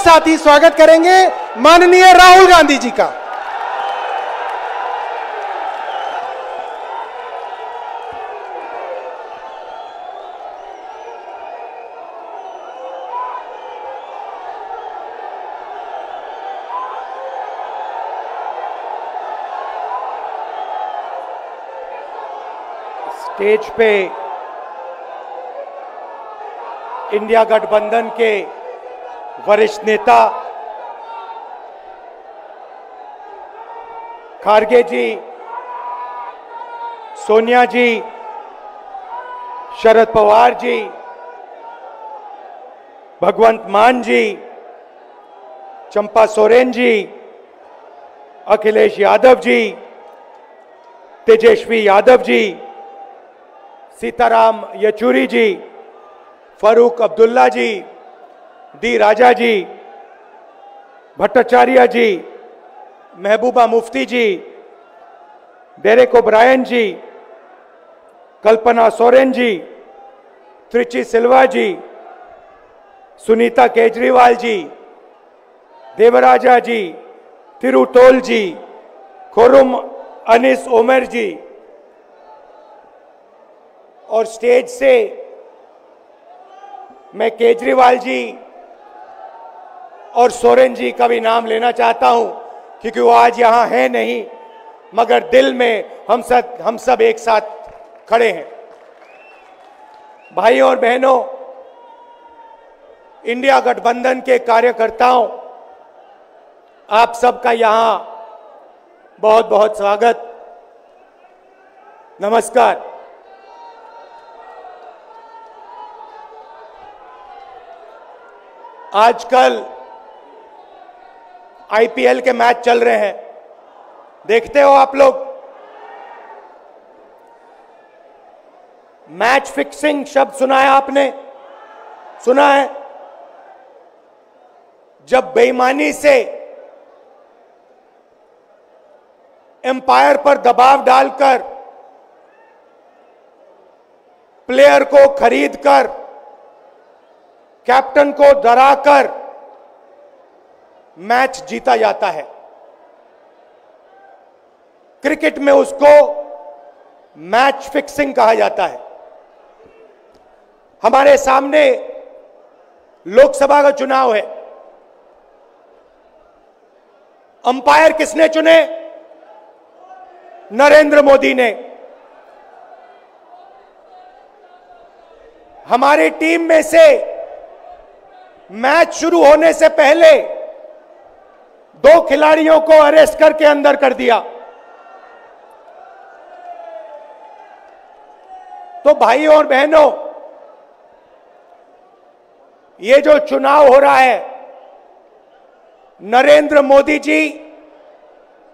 साथ ही स्वागत करेंगे माननीय राहुल गांधी जी का। स्टेज पे इंडिया गठबंधन के वरिष्ठ नेता खारगे जी, सोनिया जी, शरद पवार जी, भगवंत मान जी, चंपा सोरेन जी, अखिलेश यादव जी, तेजस्वी यादव जी, सीताराम येचुरी जी, फारूक अब्दुल्ला जी, डी राजा जी, भट्टाचार्य जी, महबूबा मुफ्ती जी, डेरेक ओब्रायन जी, कल्पना सोरेन जी, त्रिची सिल्वा जी, सुनीता केजरीवाल जी, देवराजा जी, तिरुतोल जी, खोरुम अनिस ओमर जी, और स्टेज से मैं केजरीवाल जी और सोरेन जी का भी नाम लेना चाहता हूं, क्योंकि वो आज यहां है नहीं, मगर दिल में हम सब एक साथ खड़े हैं। भाइयों और बहनों, इंडिया गठबंधन के कार्यकर्ताओं, आप सबका यहां बहुत बहुत स्वागत, नमस्कार। आजकल आईपीएल के मैच चल रहे हैं, देखते हो आप लोग। मैच फिक्सिंग शब्द सुना है आपने? सुना है? जब बेईमानी से एम्पायर पर दबाव डालकर प्लेयर को खरीदकर कैप्टन को डराकर मैच जीता जाता है। क्रिकेट में उसको मैच फिक्सिंग कहा जाता है। हमारे सामने लोकसभा का चुनाव है। अंपायर किसने चुने? नरेंद्र मोदी ने। हमारी टीम में से मैच शुरू होने से पहले 2 खिलाड़ियों को अरेस्ट करके अंदर कर दिया। तो भाइयों और बहनों, ये जो चुनाव हो रहा है, नरेंद्र मोदी जी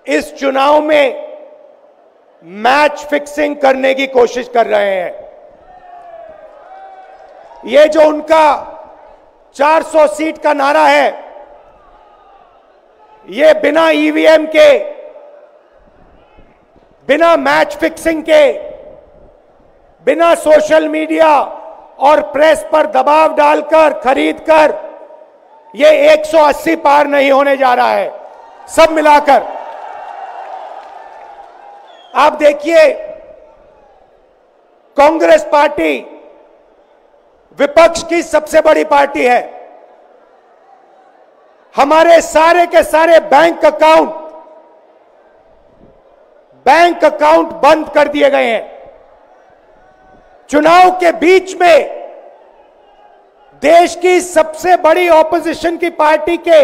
इस चुनाव में मैच फिक्सिंग करने की कोशिश कर रहे हैं। ये जो उनका 400 सीट का नारा है, ये बिना ईवीएम के, बिना मैच फिक्सिंग के, बिना सोशल मीडिया और प्रेस पर दबाव डालकर खरीदकर, ये 180 पार नहीं होने जा रहा है। सब मिलाकर आप देखिए, कांग्रेस पार्टी विपक्ष की सबसे बड़ी पार्टी है। हमारे सारे के सारे बैंक अकाउंट बंद कर दिए गए हैं। चुनाव के बीच में देश की सबसे बड़ी ऑपोजिशन की पार्टी के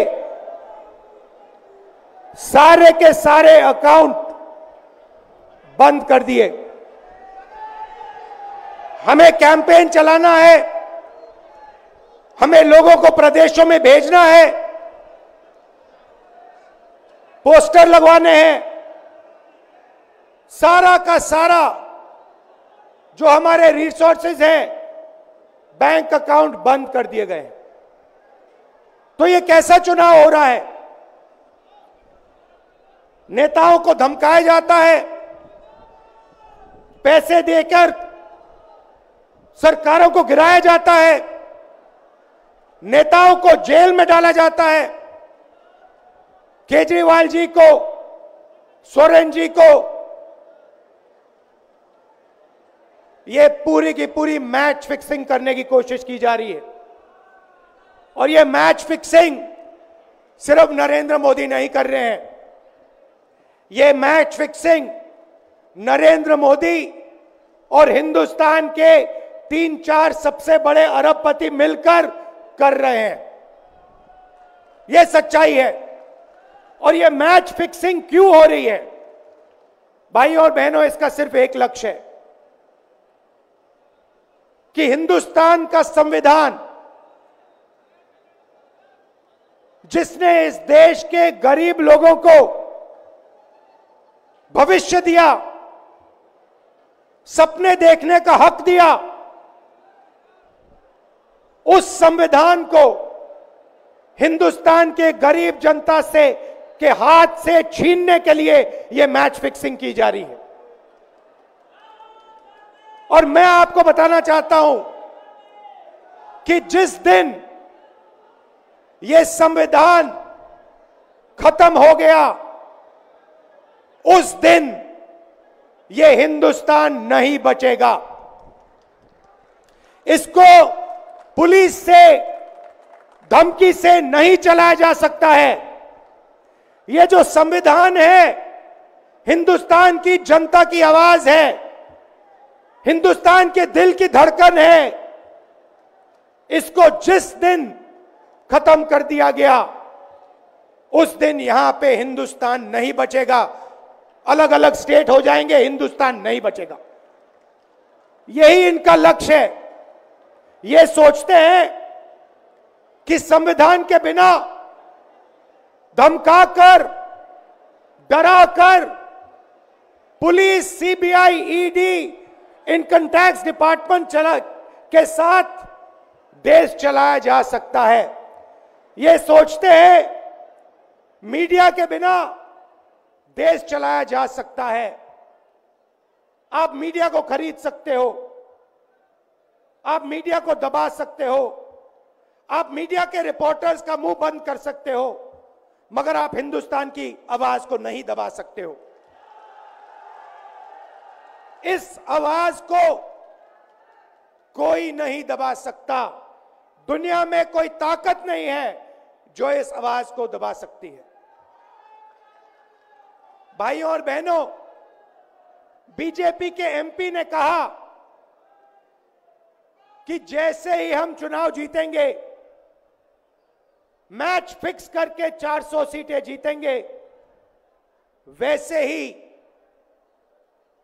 सारे अकाउंट बंद कर दिए। हमें कैंपेन चलाना है, हमें लोगों को प्रदेशों में भेजना है, पोस्टर लगवाने हैं। सारा का सारा जो हमारे रिसोर्सेज हैं, बैंक अकाउंट बंद कर दिए गए। तो ये कैसा चुनाव हो रहा है? नेताओं को धमकाया जाता है, पैसे देकर सरकारों को गिराया जाता है, नेताओं को जेल में डाला जाता है। केजरीवाल जी को, सोरेन जी को, यह पूरी की पूरी मैच फिक्सिंग करने की कोशिश की जा रही है। और यह मैच फिक्सिंग सिर्फ नरेंद्र मोदी नहीं कर रहे हैं, यह मैच फिक्सिंग नरेंद्र मोदी और हिंदुस्तान के 3-4 सबसे बड़े अरबपति मिलकर कर रहे हैं। यह सच्चाई है। और यह मैच फिक्सिंग क्यों हो रही है? भाइयों और बहनों, इसका सिर्फ एक लक्ष्य है कि हिंदुस्तान का संविधान, जिसने इस देश के गरीब लोगों को भविष्य दिया, सपने देखने का हक दिया, उस संविधान को हिंदुस्तान के गरीब जनता से के हाथ से छीनने के लिए यह मैच फिक्सिंग की जा रही है। और मैं आपको बताना चाहता हूं कि जिस दिन यह संविधान खत्म हो गया, उस दिन यह हिंदुस्तान नहीं बचेगा। इसको पुलिस से, धमकी से नहीं चलाया जा सकता है। यह जो संविधान है, हिंदुस्तान की जनता की आवाज है, हिंदुस्तान के दिल की धड़कन है। इसको जिस दिन खत्म कर दिया गया, उस दिन यहां पे हिंदुस्तान नहीं बचेगा। अलग अलग स्टेट हो जाएंगे, हिंदुस्तान नहीं बचेगा। यही इनका लक्ष्य है। ये सोचते हैं कि संविधान के बिना धमकाकर, डराकर police, CBI, ED, income tax department के साथ देश चलाया जा सकता है। ये सोचते हैं मीडिया के बिना देश चलाया जा सकता है। आप मीडिया को खरीद सकते हो, आप मीडिया को दबा सकते हो, आप मीडिया के रिपोर्टर्स का मुंह बंद कर सकते हो, मगर आप हिंदुस्तान की आवाज को नहीं दबा सकते हो। इस आवाज को कोई नहीं दबा सकता। दुनिया में कोई ताकत नहीं है जो इस आवाज को दबा सकती है। भाइयों और बहनों, बीजेपी के एमपी ने कहा कि जैसे ही हम चुनाव जीतेंगे, मैच फिक्स करके 400 सीटें जीतेंगे, वैसे ही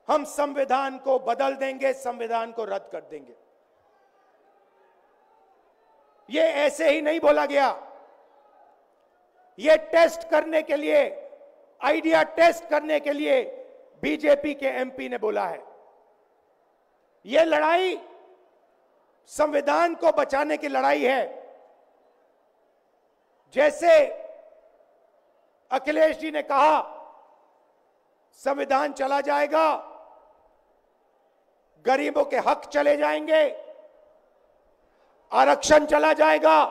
हम संविधान को बदल देंगे, संविधान को रद्द कर देंगे। यह ऐसे ही नहीं बोला गया। यह टेस्ट करने के लिए, आइडिया टेस्ट करने के लिए बीजेपी के एमपी ने बोला है। यह लड़ाई संविधान को बचाने की लड़ाई है। जैसे अखिलेश जी ने कहा, संविधान चला जाएगा, गरीबों के हक चले जाएंगे, आरक्षण चला जाएगा,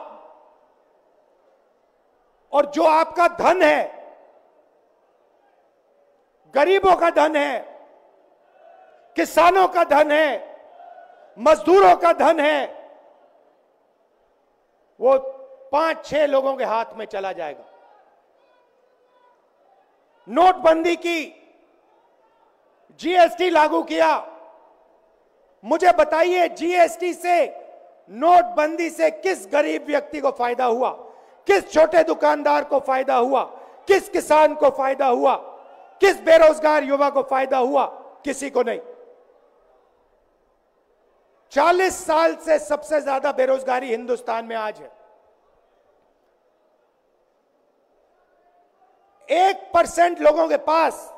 और जो आपका धन है, गरीबों का धन है, किसानों का धन है, मजदूरों का धन है, वो 5-6 लोगों के हाथ में चला जाएगा। नोटबंदी की, जीएसटी लागू किया। मुझे बताइए, जीएसटी से, नोटबंदी से किस गरीब व्यक्ति को फायदा हुआ? किस छोटे दुकानदार को फायदा हुआ? किस किसान को फायदा हुआ? किस बेरोजगार युवा को फायदा हुआ? किसी को नहीं। 40 साल से सबसे ज्यादा बेरोजगारी हिंदुस्तान में आज है। 1% लोगों के पास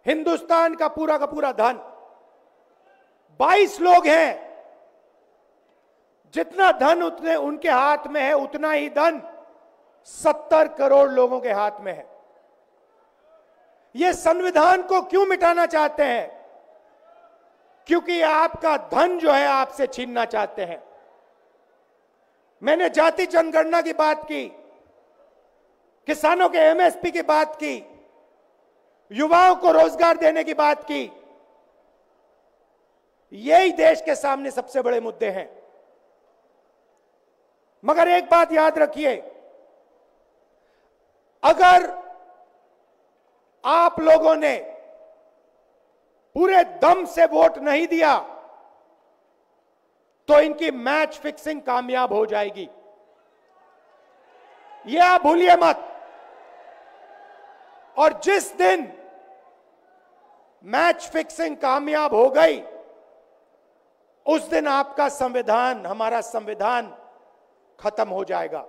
हिंदुस्तान का पूरा धन, 22 लोग हैं। जितना धन उतने उनके हाथ में है, उतना ही धन 70 करोड़ लोगों के हाथ में है। ये संविधान को क्यों मिटाना चाहते हैं? क्योंकि आपका धन जो है आपसे छीनना चाहते हैं। मैंने जाति जनगणना की बात की, किसानों के एमएसपी की बात की, युवाओं को रोजगार देने की बात की। यही देश के सामने सबसे बड़े मुद्दे हैं। मगर एक बात याद रखिए, अगर आप लोगों ने पूरे दम से वोट नहीं दिया तो इनकी मैच फिक्सिंग कामयाब हो जाएगी। यह आप भूलिए मत। और जिस दिन मैच फिक्सिंग कामयाब हो गई, उस दिन आपका संविधान, हमारा संविधान खत्म हो जाएगा।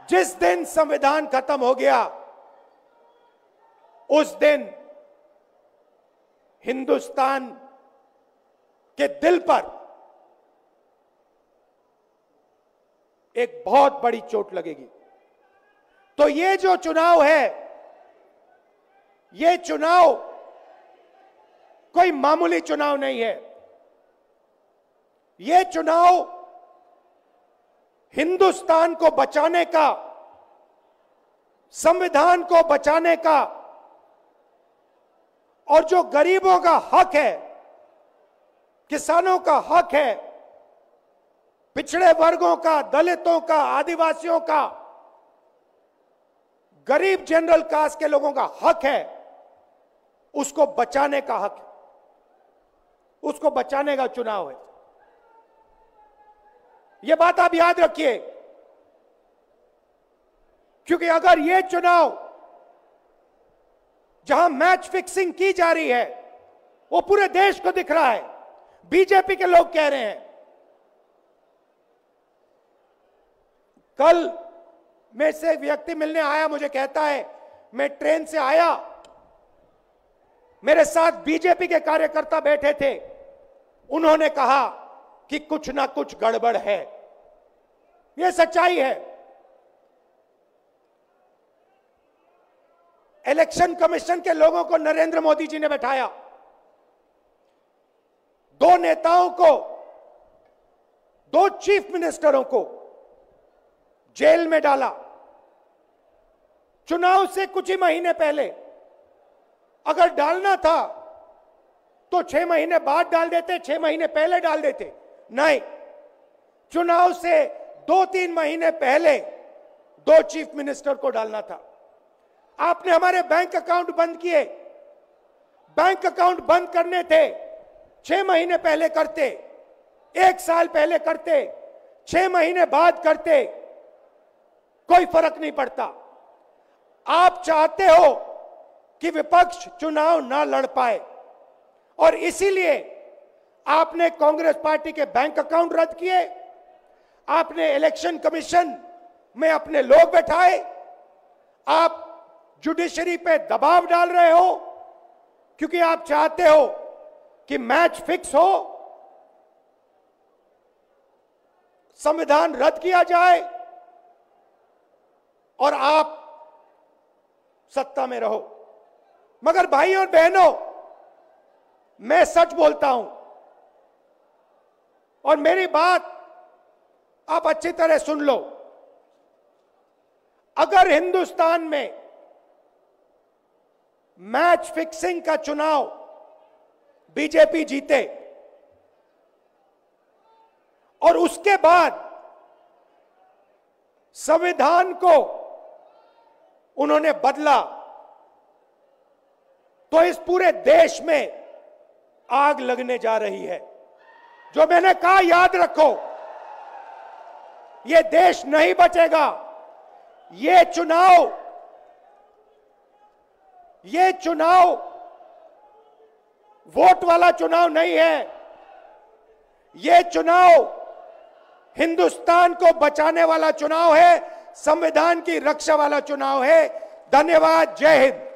जिस दिन संविधान खत्म हो गया, उस दिन हिंदुस्तान के दिल पर एक बहुत बड़ी चोट लगेगी। तो ये जो चुनाव है, ये चुनाव कोई मामूली चुनाव नहीं है। ये चुनाव हिंदुस्तान को बचाने का, संविधान को बचाने का, और जो गरीबों का हक है, किसानों का हक है, पिछड़े वर्गों का, दलितों का, आदिवासियों का, गरीब जनरल कास्ट के लोगों का हक है, उसको बचाने का हक है, उसको बचाने का चुनाव है। यह बात आप याद रखिए, क्योंकि अगर यह चुनाव जहां मैच फिक्सिंग की जा रही है, वो पूरे देश को दिख रहा है, बीजेपी के लोग कह रहे हैं। कल में से एक व्यक्ति मिलने आया, मुझे कहता है मैं ट्रेन से आया, मेरे साथ बीजेपी के कार्यकर्ता बैठे थे, उन्होंने कहा कि कुछ ना कुछ गड़बड़ है। यह सच्चाई है। इलेक्शन कमीशन के लोगों को नरेंद्र मोदी जी ने बैठाया, दो नेताओं को, दो चीफ मिनिस्टरों को जेल में डाला। चुनाव से कुछ ही महीने पहले अगर डालना था तो 6 महीने बाद डाल देते, 6 महीने पहले डाल देते। नहीं, चुनाव से 2-3 महीने पहले 2 चीफ मिनिस्टर को डालना था। आपने हमारे बैंक अकाउंट बंद किए। बैंक अकाउंट बंद करने थे, 6 महीने पहले करते, 1 साल पहले करते, 6 महीने बाद करते, कोई फर्क नहीं पड़ता। आप चाहते हो कि विपक्ष चुनाव ना लड़ पाए, और इसीलिए आपने कांग्रेस पार्टी के बैंक अकाउंट रद्द किए, आपने इलेक्शन कमीशन में अपने लोग बैठाए, आप जुडिशरी पे दबाव डाल रहे हो, क्योंकि आप चाहते हो कि मैच फिक्स हो, संविधान रद्द किया जाए और आप सत्ता में रहो। मगर भाइयों और बहनों, मैं सच बोलता हूं, और मेरी बात आप अच्छी तरह सुन लो। अगर हिंदुस्तान में मैच फिक्सिंग का चुनाव बीजेपी जीते और उसके बाद संविधान को उन्होंने बदला, तो इस पूरे देश में आग लगने जा रही है। जो मैंने कहा याद रखो, यह देश नहीं बचेगा। यह चुनाव वोट वाला चुनाव नहीं है। यह चुनाव हिंदुस्तान को बचाने वाला चुनाव है, संविधान की रक्षा वाला चुनाव है। धन्यवाद। जय हिंद।